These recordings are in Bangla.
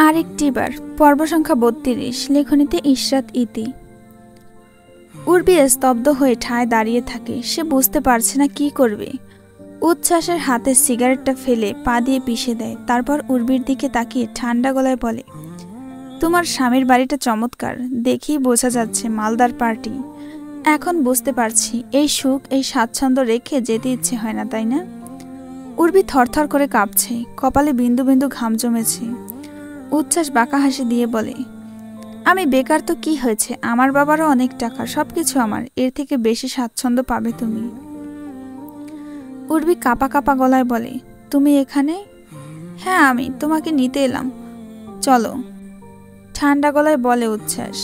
আরেকটিবার পর্ব সংখ্যা ৩২ লেখনীতে ইশরাত ইতি। উর্বি স্তব্ধ হয়ে ঠায় দাঁড়িয়ে থাকে। সে বুঝতে পারছে না কি করবে। উচ্ছ্বাসের হাতে সিগারেটটা ফেলে পা দিয়ে পিষে দেয়। তারপর উর্বির দিকে তাকিয়ে ঠান্ডা গলায় বলে, তোমার স্বামীর বাড়িটা চমৎকার, দেখেই বোঝা যাচ্ছে মালদার পার্টি। এখন বুঝতে পারছি এই সুখ এই স্বাচ্ছন্দ্য রেখে যেতে ইচ্ছে হয় না, তাই না? উর্বি থরথর করে কাঁপছে, কপালে বিন্দু বিন্দু ঘাম জমেছে। উচ্ছ্বাস বাঁকা হাসি দিয়ে বলে, আমি বেকার তো কি হয়েছে, আমার বাবারও অনেক টাকা, সবকিছু আমার, এর থেকে বেশি স্বাচ্ছন্দ্য পাবে তুমি। উর্বি কাঁপা কাঁপা গলায় বলে, তুমি এখানে? হ্যাঁ, আমি তোমাকে নিতে এলাম, চলো, ঠান্ডা গলায় বলে উচ্ছ্বাস।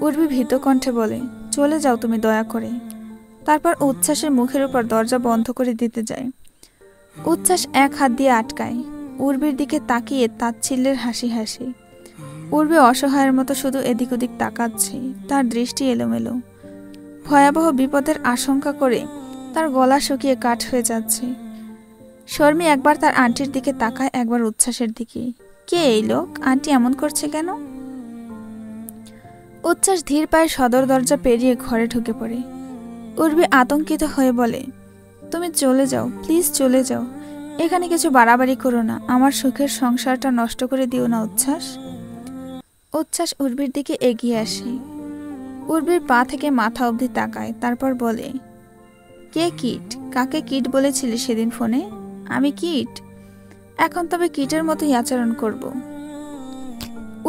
উর্বি ভীত কণ্ঠে বলে, চলে যাও তুমি দয়া করে। তারপর উচ্ছ্বাসের মুখের উপর দরজা বন্ধ করে দিতে যায়। উচ্ছ্বাস এক হাত দিয়ে আটকায়। উর্বির দিকে তাকিয়ে তাচ্ছিল্যের হাসি হাসি। উর্বি অসহায়ের মতো শুধু এদিক ওদিক তাকাচ্ছে। তার দৃষ্টি এলোমেলো। ভয়াবহ বিপদের আশঙ্কা করে তার গলা শুকিয়ে কাঠ হয়ে যাচ্ছে। শর্মি একবার তার আন্টির দিকে তাকায়, একবার উচ্ছ্বাসের দিকে। কে এই লোক? আন্টি এমন করছে কেন? উচ্ছ্বাস ধীর পায়ে সদর দরজা পেরিয়ে ঘরে ঢুকে পড়ে। উর্বি আতঙ্কিত হয়ে বলে, তুমি চলে যাও, প্লিজ চলে যাও, এখানে কিছু বাড়াবাড়ি করো না, আমার সুখের সংসারটা নষ্ট করে দিও না উচ্ছ্বাস। উচ্ছ্বাস উর্বির দিকে এগিয়ে আসে। উর্বির পা থেকে মাথা অবধি তাকায়, তারপর বলে, কে কিট? কাকে কিট বলেছিলে সেদিন ফোনে? আমি কিট? এখন তবে কিটের মতোই আচরণ করব।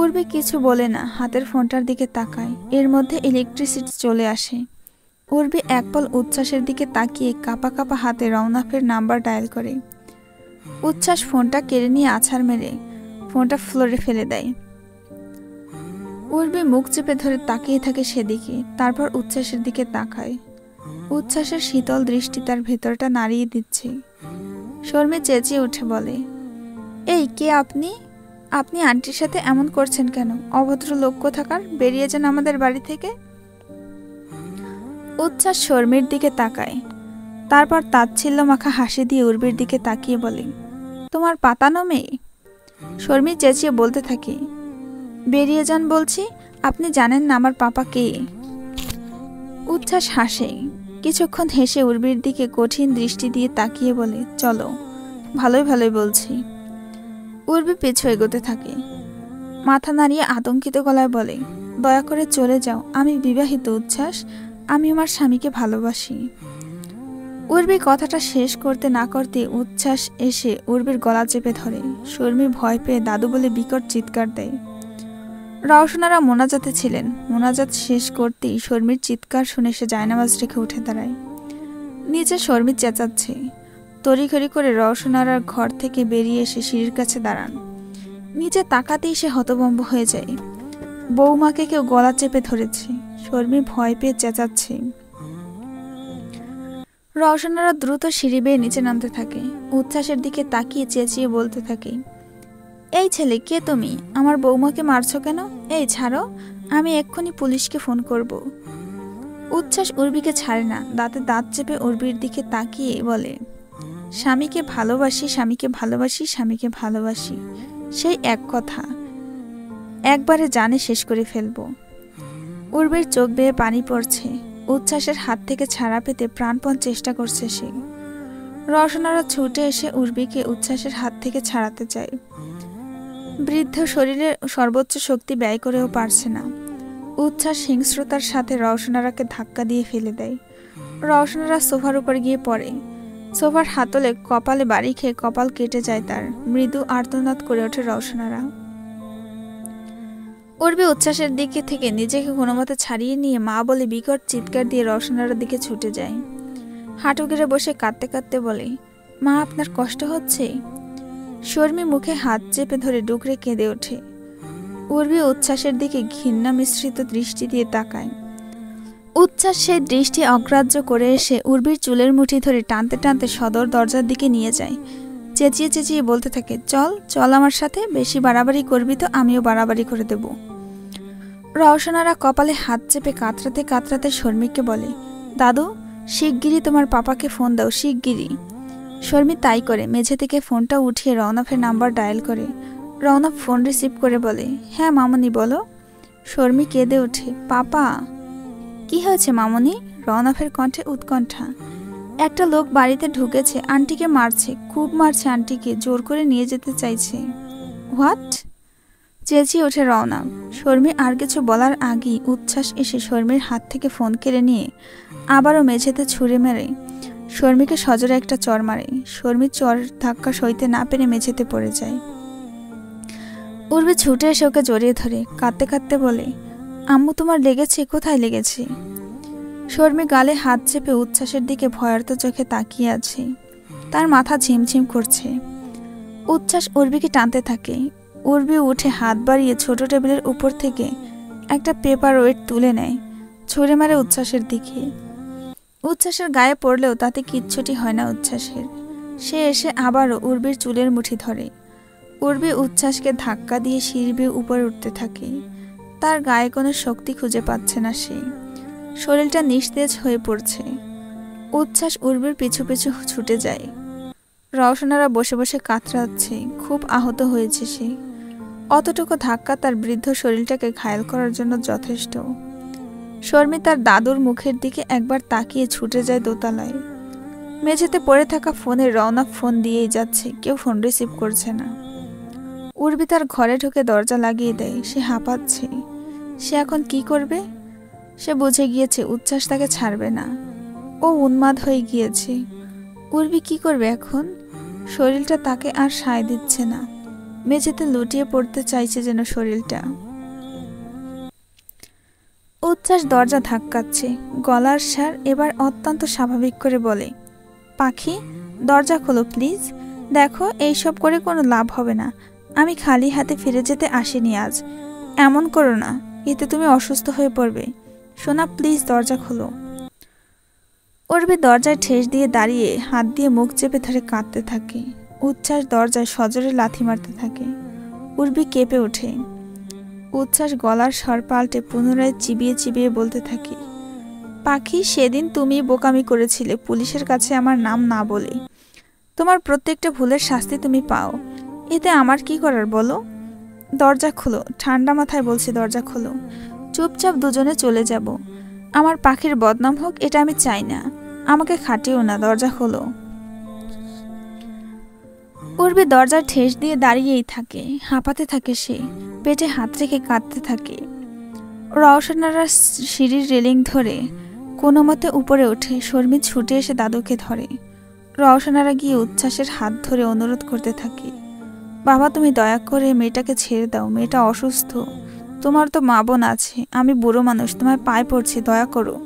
উর্বি কিছু বলে না, হাতের ফোনটার দিকে তাকায়। এর মধ্যে ইলেকট্রিসিটি চলে আসে। উর্বি একপল উচ্ছ্বাসের দিকে তাকিয়ে কাঁপা কাঁপা হাতে রওনাফের নাম্বার ডায়াল করে। উচ্ছ্বাস ফোনটা কেড়ে নিয়ে আছাড় মেরে ফোনটা ফ্লোরে ফেলে দেয়। উর্বি মুখ চেপে ধরে তাকিয়ে থাকে সেদিকে, তারপর উচ্ছ্বাসের দিকে তাকায়। উচ্ছ্বাসের শীতল দৃষ্টি তার ভেতরটা নাড়িয়ে দিচ্ছে। শর্মী চেঁচিয়ে উঠে বলে, এই কে আপনি? আপনি আন্টির সাথে এমন করছেন কেন? অভদ্র লোক কোথাকার, বেরিয়ে যান আমাদের বাড়ি থেকে। উচ্ছ্বাস শর্মীর দিকে তাকায়, তারপর তাচ্ছিল্য মাখা হাসি দিয়ে উর্বির দিকে তাকিয়ে বলে, তোমার পাতানো মেয়ে? শর্মী চেঁচিয়ে বলতে থাকে, বেরিয়ে যান বলছি, আপনি জানেন না আমার পাপা কে? উচ্ছ্বাস হাসে। কিছুক্ষণ হেসে উর্বির দিকে কঠিন দৃষ্টি দিয়ে তাকিয়ে বলে, চলো, ভালোই ভালোই বলছি। উর্বি পিছু এগোতে থাকে। মাথা নাড়িয়ে আতঙ্কিত গলায় বলে, দয়া করে চলে যাও, আমি বিবাহিত উচ্ছ্বাস, আমি আমার স্বামীকে ভালোবাসি। উর্বি কথাটা শেষ করতে না করতে উচ্ছ্বাস এসে উর্বির গলা চেপে ধরে। শর্মী ভয় পেয়ে দাদু বলে বিকট চিৎকার দেয়। রওশনারা মোনাজাতে ছিলেন। মোনাজাত শেষ করতেই শর্মীর চিৎকার শুনে সে জায়নামাজ রেখে উঠে দাঁড়ায়। নিচে শর্মী চেঁচাচ্ছে। তড়িঘড়ি করে রওশনারার ঘর থেকে বেরিয়ে এসে সিঁড়ির কাছে দাঁড়ান। নিচে তাকাতেই সে হতভম্ব হয়ে যায়। বৌমাকে কেউ গলা চেপে ধরেছে। শর্মী ভয় পেয়ে চেঁচাচ্ছে। রওশনারা দ্রুত সিঁড়ি বেয়ে নিচে নামতে থাকে। উচ্ছ্বাসের দিকে তাকিয়ে চেঁচিয়ে বলতে থাকে, এই ছেলে, কে তুমি? আমার বৌমাকে মারছো কেন? এই ছাড়ো, আমি এক্ষুনি পুলিশকে ফোন করব। উচ্ছ্বাস উর্বিকে ছাড়ে না। দাঁতে দাঁত চেপে উর্বির দিকে তাকিয়ে বলে, স্বামীকে ভালোবাসি, স্বামীকে ভালোবাসি, স্বামীকে ভালোবাসি, সেই এক কথা, একবারে জানে শেষ করে ফেলবো। উর্বির চোখ বেয়ে পানি পড়ছে। উচ্ছ্বাসের হাত থেকে ছাড়া পেতে প্রাণপণ চেষ্টা করছে সে। রওশনারা ছুটে এসে উর্বিকে উচ্ছ্বাসের হাত থেকে ছাড়াতে চায়। বৃদ্ধ শরীরে সর্বোচ্চ শক্তি ব্যয় করেও পারছে না। উচ্ছ্বাস হিংস্রতার সাথে রওশনারাকে ধাক্কা দিয়ে ফেলে দেয়। রওশনারা সোফার উপর গিয়ে পড়ে। সোফার হাতলে কপালে বাড়ি খেয়ে কপাল কেটে যায় তার। মৃদু আর্তনাদ করে ওঠে রওশনারা। উর্বি উচ্ছ্বাসের দিকে থেকে নিজেকে কোনোমতে ছাড়িয়ে নিয়ে মা বলে বিকট চিৎকার দিয়ে রওশনারার দিকে ছুটে যায়। হাঁটু গেড়ে বসে কাঁদতে কাঁদতে বলে, মা, আপনার কষ্ট হচ্ছে? শর্মী মুখে হাত চেপে ধরে ডুকরে কেঁদে ওঠে। উর্বি উচ্ছ্বাসের দিকে ঘৃণা মিশ্রিত দৃষ্টি দিয়ে তাকায়। উচ্ছ্বাস সেই দৃষ্টি অগ্রাহ্য করে এসে উর্বির চুলের মুঠি ধরে টানতে টানতে সদর দরজার দিকে নিয়ে যায়। চেঁচিয়ে চেঁচিয়ে বলতে থাকে, চল চল আমার সাথে, বেশি বাড়াবাড়ি করবি তো আমিও বাড়াবাড়ি করে দেব। রওশনারা কপালে হাত চেপে কাতরাতে কাতরাতে শর্মীকে বলে, দাদু, শিগগিরই তোমার পাপাকে ফোন দাও, শিগগিরই। শর্মী তাই করে মেঝে থেকে ফোনটা উঠিয়ে রওনাফের নাম্বার ডায়াল করে। রওনা ফোন রিসিভ করে বলে, হ্যাঁ মামনি বলো। শর্মি কেঁদে ওঠে, পাপা। কি হয়েছে মামনি? রওনাফের কণ্ঠে উৎকণ্ঠা। একটা লোক বাড়িতে ঢুকেছে, আন্টিকে মারছে, খুব মারছে আন্টিকে, জোর করে নিয়ে যেতে চাইছে। হোয়াট? চেঁচিয়ে ওঠে রওনা। শর্মি আর কিছু বলার আগেই উচ্ছ্বাস এসে শর্মির হাত থেকে ফোন কেড়ে নিয়ে আবারও মেঝেতে ছুঁড়ে মেরে শর্মিকে সজোরে একটা চড় মারে। শর্মি চর ধাক্কা সইতে না পেরে মেঝেতে পড়ে যায়। উর্বি ছুটে এসে ওকে জড়িয়ে ধরে কাঁদতে কাঁদতে বলে, আম্মু তোমার লেগেছে? কোথায় লেগেছে? শর্মি গালে হাত চেপে উচ্ছ্বাসের দিকে ভয়ার্ত চোখে তাকিয়ে আছে। তার মাথা ঝিমঝিম করছে। উচ্ছ্বাস উর্বিকে টানতে থাকে। উর্বি উঠে হাত বাড়িয়ে ছোট টেবিলের উপর থেকে একটা পেপার ওয়েট তুলে নেয়, ছুঁড়ে মারে উচ্ছ্বাসের দিকে। উচ্ছ্বাসের গায়ে পড়লেও তাতে কিচ্ছুটি হয় না উচ্ছ্বাসের। সে এসে আবারও উর্বির চুলের মুঠি ধরে। উর্বি উচ্ছ্বাসকে ধাক্কা দিয়ে সিঁড়ি বেয়ে উপরে উঠতে থাকে। তার গায়ে কোনো শক্তি খুঁজে পাচ্ছে না সে। শরীরটা নিস্তেজ হয়ে পড়ছে। উচ্ছ্বাস উর্বির পিছু পিছু ছুটে যায়। রওশনারা বসে বসে কাতরাচ্ছে, খুব আহত হয়েছে সে। অতটুকু ধাক্কা তার বৃদ্ধ শরীরটাকে ঘায়েল করার জন্য যথেষ্ট। শর্মি তার দাদুর মুখের দিকে একবার তাকিয়ে ছুটে যায় দোতলায়। মেঝেতে পড়ে থাকা ফোনে রওনা ফোন দিয়েই যাচ্ছে, কেউ ফোন রিসিভ করছে না। উর্বি তার ঘরে ঢুকে দরজা লাগিয়ে দেয়। সে হাঁপাচ্ছে। সে এখন কি করবে? সে বুঝে গিয়েছে উচ্ছ্বাস তাকে ছাড়বে না। ও উন্মাদ হয়ে গিয়েছে। উর্বি কি করবে এখন? শরীরটা তাকে আর সায় দিচ্ছে না। মেঝেতে লুটিয়ে পড়তে চাইছে যেন শরীরটা। উচ্ছ্বাস দরজা ধাক্কাচ্ছে। গলার স্বর এবার অত্যন্ত স্বাভাবিক করে বলে, পাখি দরজা খোলো প্লিজ। দেখো এইসব করে কোনো লাভ হবে না। আমি খালি হাতে ফিরে যেতে আসিনি আজ। এমন করো না, এতে তুমি অসুস্থ হয়ে পড়বে। সোনা প্লিজ দরজা খোলো। উর্বি দরজায় ঠেস দিয়ে দাঁড়িয়ে হাত দিয়ে মুখ চেপে ধরে কাঁদতে থাকে। উচ্ছ্বাস দরজায় সজোরে লাথি মারতে থাকে। উর্বি কেঁপে ওঠে। উচ্ছ্বাস গলার স্বর পাল্টে পুনরায় চিবিয়ে চিবিয়ে বলতে থাকে, পাখি সেদিন তুমি বোকামি করেছিলে পুলিশের কাছে আমার নাম না বলে। তোমার প্রত্যেকটা ভুলের শাস্তি তুমি পাও। এতে আমার কি করার বলো? দরজা খোলো, ঠান্ডা মাথায় বলছি দরজা খোলো। চুপচাপ দুজনে চলে যাব। আমার পাখির বদনাম হোক এটা আমি চাই না। আমাকে খাটিও না, দরজা খোলো। উর্বি দরজার ঠেস দিয়ে দাঁড়িয়েই থাকে। হাঁপাতে থাকে সে। পেটে হাত রেখে কাঁদতে থাকে। রওশনারা সিঁড়ির রেলিং ধরে কোনো মতে উপরে ওঠে। শর্মি ছুটে এসে দাদুকে ধরে। রওশনারা গিয়ে উচ্ছ্বাসের হাত ধরে অনুরোধ করতে থাকে, বাবা তুমি দয়া করে মেয়েটাকে ছেড়ে দাও, মেয়েটা অসুস্থ। তোমার তো মা বোন আছে, আমি বুড়ো মানুষ, তোমার পায়ে পড়ছি, দয়া করো।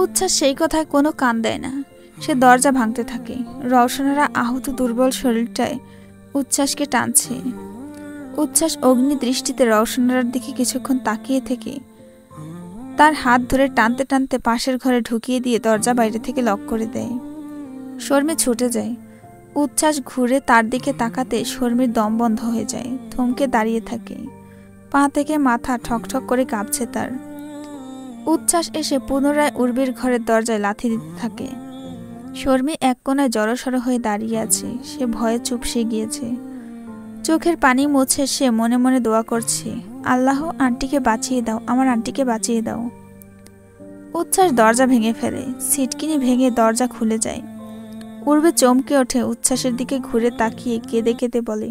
উচ্ছ্বাস সেই কথায় কোনো কান দেয় না। সে দরজা ভাঙতে থাকে। রওশনারা আহত দুর্বল শরীরটায় উচ্ছ্বাসকে টানছে। উচ্ছ্বাস অগ্নি দৃষ্টিতে রওশনারার দিকে কিছুক্ষণ তাকিয়ে থেকে তার হাত ধরে টানতে টানতে পাশের ঘরে ঢুকিয়ে দিয়ে দরজা বাইরে থেকে লক করে দেয়। শর্মি ছুটে যায়। উচ্ছ্বাস ঘুরে তার দিকে তাকাতে শর্মির দম বন্ধ হয়ে যায়। থমকে দাঁড়িয়ে থাকে। পা থেকে মাথা ঠকঠক করে কাঁপছে তার। উচ্ছ্বাস এসে পুনরায় উর্বির ঘরের দরজায় লাথি দিতে থাকে। শর্মি এক কোণায় জড়সড় হয়ে দাঁড়িয়ে আছে। সে ভয়ে চুপসে গিয়েছে। চোখের পানি মুছে সে মনে মনে দোয়া করছে, আল্লাহ আন্টিকে বাঁচিয়ে দাও, আমার আন্টিকে বাঁচিয়ে দাও। উচ্ছ্বাস দরজা ভেঙে ফেলে। সিটকিনি ভেঙে দরজা খুলে যায়। উর্বি চমকে ওঠে। উচ্ছ্বাসের দিকে ঘুরে তাকিয়ে কেঁদে কেঁদে বলে,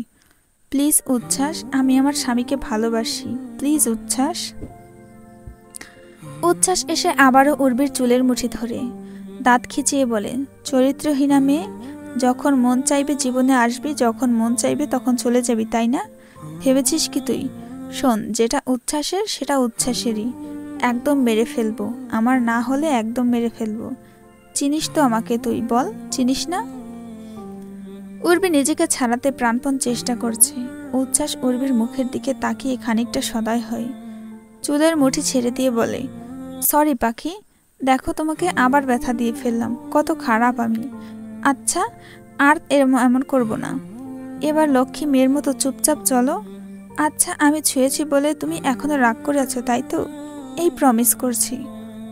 প্লিজ উচ্ছ্বাস, আমি আমার স্বামীকে ভালোবাসি, প্লিজ উচ্ছ্বাস। উচ্ছ্বাস এসে আবারও উর্বির চুলের মুঠি ধরে দাঁত খিচিয়ে বলে, চরিত্রহীনা মেয়ে, যখন মন চাইবে জীবনে আসবি, যখন মন চাইবে তখন চলে যাবি, তাই না? ভেবেছিস কি তুই? শোন, যেটা উচ্ছ্বাসের সেটা উচ্ছ্বাসেরই। একদম মেরে ফেলবো, আমার না হলে একদম মেরে ফেলবো। চিনিস তো আমাকে তুই, বল চিনিস না? উর্বি নিজেকে ছাড়াতে প্রাণপণ চেষ্টা করছে। উচ্ছ্বাস উর্বির মুখের দিকে তাকিয়ে খানিকটা সদয় হয়। চুলের মুঠি ছেড়ে দিয়ে বলে, সরি পাখি, দেখো তোমাকে আবার ব্যথা দিয়ে ফেললাম, কত খারাপ আমি। আচ্ছা আর এমন করব না। এবার লক্ষ্মী মেয়ের মতো চুপচাপ চলো। আচ্ছা আমি ছুঁয়েছি বলে তুমি এখনো রাগ করে আছো, তাই তো? এই প্রমিস করছি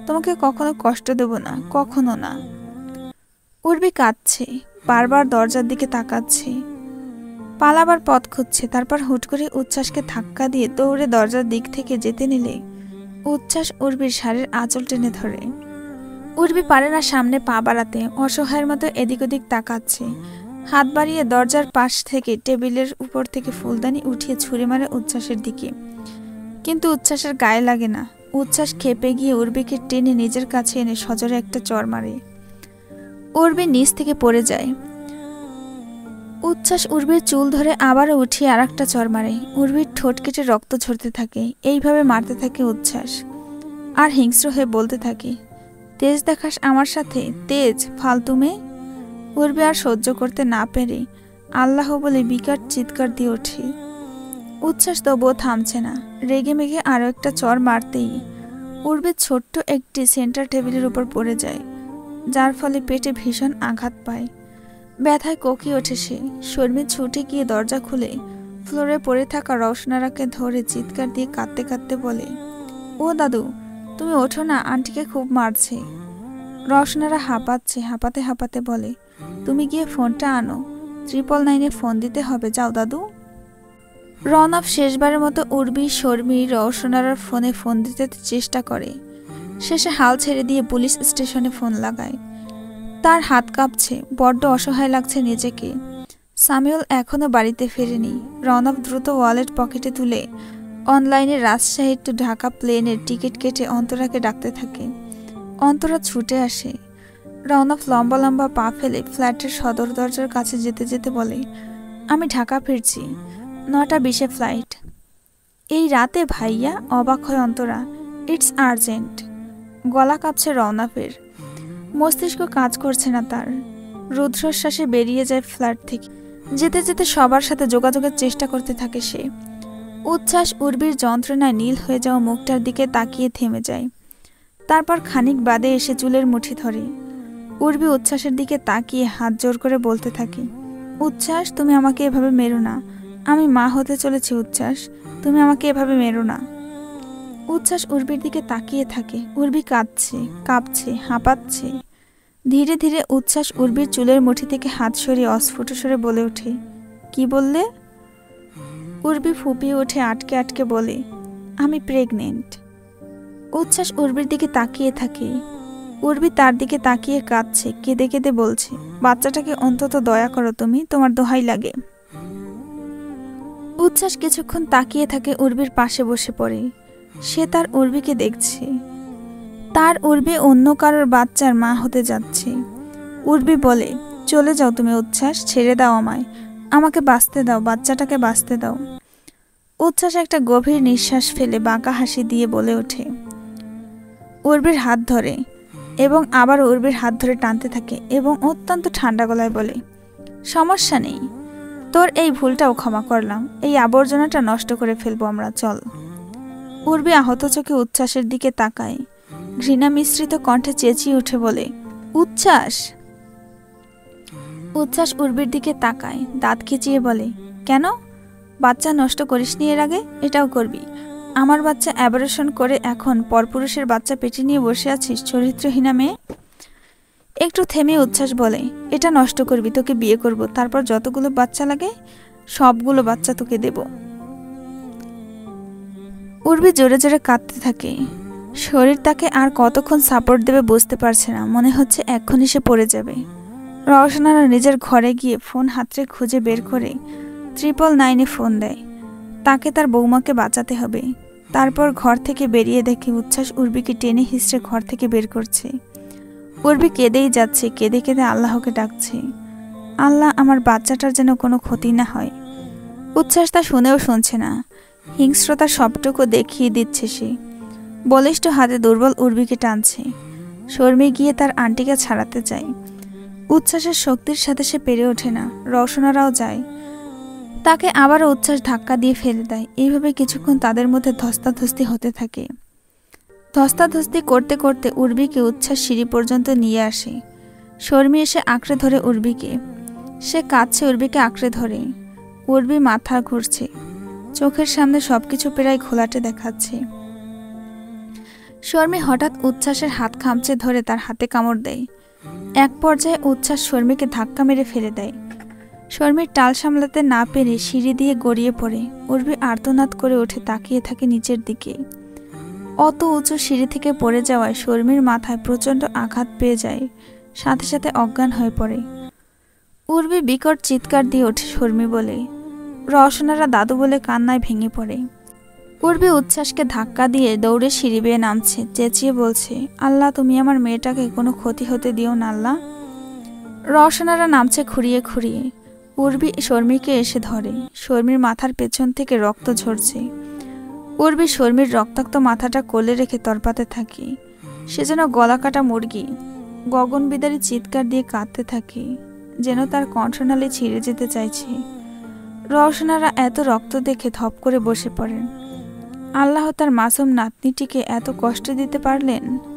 তোমাকে কখনো কষ্ট দেব না, কখনো না। উর্বি কাঁদছে, বারবার দরজার দিকে তাকাচ্ছে। পালাবার পথ খুঁজছে। তারপর হুট করে উচ্ছ্বাসকে ধাক্কা দিয়ে দৌড়ে দরজার দিক থেকে যেতে নিলে উচ্ছ্বাস উর্বির শাড়ির আঁচল টেনে ধরে। উর্বি পারে না সামনে পা বাড়াতে, অসহায়ের মতো এদিক ওদিক তাকাচ্ছে। হাত বাড়িয়ে দরজার পাশ থেকে টেবিলের উপর থেকে ফুলদানি উঠিয়ে ছুঁড়ে মারে উচ্ছ্বাসের দিকে, কিন্তু উচ্ছ্বাসের গায়ে লাগে না। উচ্ছ্বাস খেপে গিয়ে উর্বিকে টেনে নিজের কাছে এনে সজোরে একটা চড় মারে। উর্বি নিচ থেকে পড়ে যায়। উচ্ছ্বাস উর্বির চুল ধরে আবারও উঠিয়ে আর একটা চড় মারে। উর্বির ঠোঁট কেটে রক্ত ঝরতে থাকে। এইভাবে মারতে থাকে উচ্ছ্বাস, আর হিংস্র হয়ে বলতে থাকে, তেজ দেখাস আমার সাথে, তেজ, ফালতু মেয়ে। উর্বি আর সহ্য করতে না পেরে আল্লাহ বলে বিকট চিৎকার দিয়ে ওঠে। উচ্ছ্বাস তবুও থামছে না। রেগে মেগে আরও একটা চড় মারতেই উর্বির ছোট্ট একটি সেন্টার টেবিলের উপর পড়ে যায়, যার ফলে পেটে ভীষণ আঘাত পায়। ব্যথায় কোকিয়ে ওঠে সে। শর্মী ছুটে গিয়ে দরজা খুলে ফ্লোরে পড়ে থাকা রওশনারাকে ধরে চিৎকার দিয়ে কাঁদতে কাঁদতে বলে, ও দাদু, তুমি ওঠো না, আন্টিকে খুব মারছে। রওশনারা হাঁপাচ্ছে, হাঁপাতে হাঁপাতে বলে, তুমি গিয়ে ফোনটা আনো, 999-এ ফোন দিতে হবে, যাও দাদু। রনব শেষবারের মতো উর্বি, শর্মী, রওশনারার ফোনে ফোন দিতে চেষ্টা করে। শেষে হাল ছেড়ে দিয়ে পুলিশ স্টেশনে ফোন লাগায়। তার হাত কাঁপছে, বড্ড অসহায় লাগছে নিজেকে। সামিউল এখনও বাড়িতে ফেরেনি। রনব দ্রুত ওয়ালেট পকেটে তুলে অনলাইনে রাজশাহী টু ঢাকা প্লেনের টিকিট কেটে অন্তরাকে ডাকতে থাকে। অন্তরা ছুটে আসে। রনব লম্বা লম্বা পা ফেলে ফ্ল্যাটের সদর দরজার কাছে যেতে যেতে বলে, আমি ঢাকা ফিরছি, 9:20 ফ্লাইট। এই রাতে ভাইয়া? অবাক হয় অন্তরা। It's urgent. গলা কাঁপছে রওনাফের, মস্তিষ্ক কাজ করছে না তার। রুদ্ধশ্বাসে বেরিয়ে যায় ফ্ল্যাট থেকে। যেতে যেতে সবার সাথে যোগাযোগের চেষ্টা করতে থাকে সে। উচ্ছ্বাস উর্বির যন্ত্রণায় নীল হয়ে যাওয়া মুখটার দিকে তাকিয়ে থেমে যায়। তারপর খানিক বাদে এসে চুলের মুঠি ধরে। উর্বি উচ্ছ্বাসের দিকে তাকিয়ে হাত জোর করে বলতে থাকে, উচ্ছ্বাস, তুমি আমাকে এভাবে মেরো না, আমি মা হতে চলেছি। উচ্ছ্বাস, তুমি আমাকে এভাবে মেরো না। উচ্ছ্বাস উর্বির দিকে তাকিয়ে থাকে। উর্বি কাঁদছে, কাঁপছে, হাঁপাচ্ছে। ধীরে ধীরে উচ্ছ্বাস উর্বির চুলের মুঠি থেকে হাত সরিয়ে অস্ফুট স্বরে বলে ওঠে, কি বললে? উর্বি ফুপিয়ে ওঠে, আটকে আটকে বলে, আমি প্রেগনেন্ট। উচ্ছ্বাস উর্বির দিকে তাকিয়ে থাকে। উর্বি তার দিকে তাকিয়ে কাঁদছে, কেঁদে কেঁদে বলছে, বাচ্চাটাকে অন্তত দয়া করো তুমি, তোমার দোহাই লাগে। উচ্ছ্বাস কিছুক্ষণ তাকিয়ে থাকে, উর্বির পাশে বসে পড়ে। সে তার উর্বিকে দেখছে। তার উর্বি অন্য কারোর বাচ্চার মা হতে যাচ্ছে। উর্বি বলে, চলে যাও তুমি উচ্ছ্বাস, ছেড়ে দাও আমায়, আমাকে বাঁচতে দাও, বাচ্চাটাকে বাঁচতে দাও। উচ্ছ্বাস একটা গভীর নিঃশ্বাস ফেলে বাঁকা হাসি দিয়ে বলে ওঠে। উর্বির হাত ধরে এবং আবার উর্বির হাত ধরে টানতে থাকে এবং অত্যন্ত ঠান্ডা গলায় বলে, সমস্যা নেই, তোর এই ভুলটাও ক্ষমা করলাম, এই আবর্জনাটা নষ্ট করে ফেলবো আমরা, চল। উর্বি আহত চোখে উচ্ছ্বাসের দিকে তাকায়। ঘৃণা মিশ্রিত কণ্ঠে চেঁচিয়ে উঠে বলে, উচ্ছ্বাস। উচ্ছ্বাস উর্বির দিকে তাকায়, দাঁত খিচিয়ে বলে, কেন? বাচ্চা নষ্ট করিসনি এর আগে, এটাও করবি? আমার বাচ্চা অ্যাবরেশন করে এখন পরপুরুষের বাচ্চা পেটে নিয়ে বসে আছিস, চরিত্রহীনা মেয়ে। একটু থেমে উচ্ছ্বাস বলে, এটা নষ্ট করবি, তোকে বিয়ে করব, তারপর যতগুলো বাচ্চা লাগে সবগুলো বাচ্চা তোকে দেব। উর্বি জোরে জোরে কাঁদতে থাকে। শরীর তাকে আর কতক্ষণ সাপোর্ট দেবে বুঝতে পারছে না, মনে হচ্ছে এক্ষুনি সে পড়ে যাবে। রওশনারা নিজের ঘরে গিয়ে ফোন হাতড়ে খুঁজে বের করে 999-এ ফোন দেয়। তাকে তার বৌমাকে বাঁচাতে হবে। তারপর ঘর থেকে বেরিয়ে দেখে উচ্ছ্বাস উর্বিকে টেনে হিঁচড়ে ঘর থেকে বের করছে। উর্বি কেঁদেই যাচ্ছে, কেঁদে কেঁদে আল্লাহকে ডাকছে, আল্লাহ, আমার বাচ্চাটার যেন কোনো ক্ষতি না হয়। উচ্ছ্বাস তা শুনেও শুনছে না, হিংস্রতার সবটুকু দেখিয়ে দিচ্ছে সে। বলিষ্ঠ হাতে দুর্বল উর্বিকে টানছে। শর্মী গিয়ে তার আন্টিকে ছাড়াতে চায়। উচ্ছ্বাসের শক্তির সাথে সে পেরে ওঠে না। রওশনারাও যায়, তাকে আবারও উচ্ছ্বাস ধাক্কা দিয়ে ফেলে দেয়। এইভাবে কিছুক্ষণ তাদের মধ্যে ধস্তাধস্তি হতে থাকে। ধস্তাধস্তি করতে করতে উর্বিকে উচ্ছ্বাস সিঁড়ি পর্যন্ত নিয়ে আসে। শর্মী এসে আঁকড়ে ধরে উর্বিকে। সে কাঁদছে, উর্বিকে আঁকড়ে ধরে। উর্বি মাথা ঘুরছে, চোখের সামনে সবকিছু প্রায় ঘোলাটে দেখাচ্ছে। শর্মী হঠাৎ উচ্ছ্বাসের হাত খামচে ধরে তার হাতে কামড় দেয়। এক পর্যায়ে উচ্ছ্বাস শর্মীকে ধাক্কা মেরে ফেলে দেয়। শর্মির টাল সামলাতে না পেরে সিঁড়ি দিয়ে গড়িয়ে পড়ে। উর্বি আর্তনাদ করে উঠে তাকিয়ে থাকে নিচের দিকে। অত উঁচু সিঁড়ি থেকে পড়ে যাওয়ায় শর্মির মাথায় প্রচণ্ড আঘাত পেয়ে যায়, সাথে সাথে অজ্ঞান হয়ে পড়ে। উর্বি বিকট চিৎকার দিয়ে ওঠে শর্মি বলে। রওশনারা দাদু বলে কান্নায় ভেঙে পড়ে। উর্বি উচ্ছ্বাসকে ধাক্কা দিয়ে দৌড়ে সিঁড়ি বেয়ে নামছে, চেঁচিয়ে বলছে, আল্লাহ তুমি আমার মেয়েটাকে কোনো ক্ষতি হতে দিও না আল্লাহ। রওশনারা নামছে খুঁড়িয়ে খুঁড়িয়ে। উর্বি শর্মিকে এসে ধরে। শর্মির মাথার পেছন থেকে রক্ত ঝরছে। উর্বি শর্মির রক্তাক্ত মাথাটা কোলে রেখে তরপাতে থাকে। সে যেন গলা কাটা মুরগি, গগনবিদারী চিৎকার দিয়ে কাঁদতে থাকে, যেন তার কণ্ঠনালী ছিঁড়ে যেতে চাইছে। রওশনারা এত রক্ত দেখে ধপ করে বসে পড়েন। আল্লাহ তার মাসুম নাতনিটিকে এত কষ্ট দিতে পারলেন।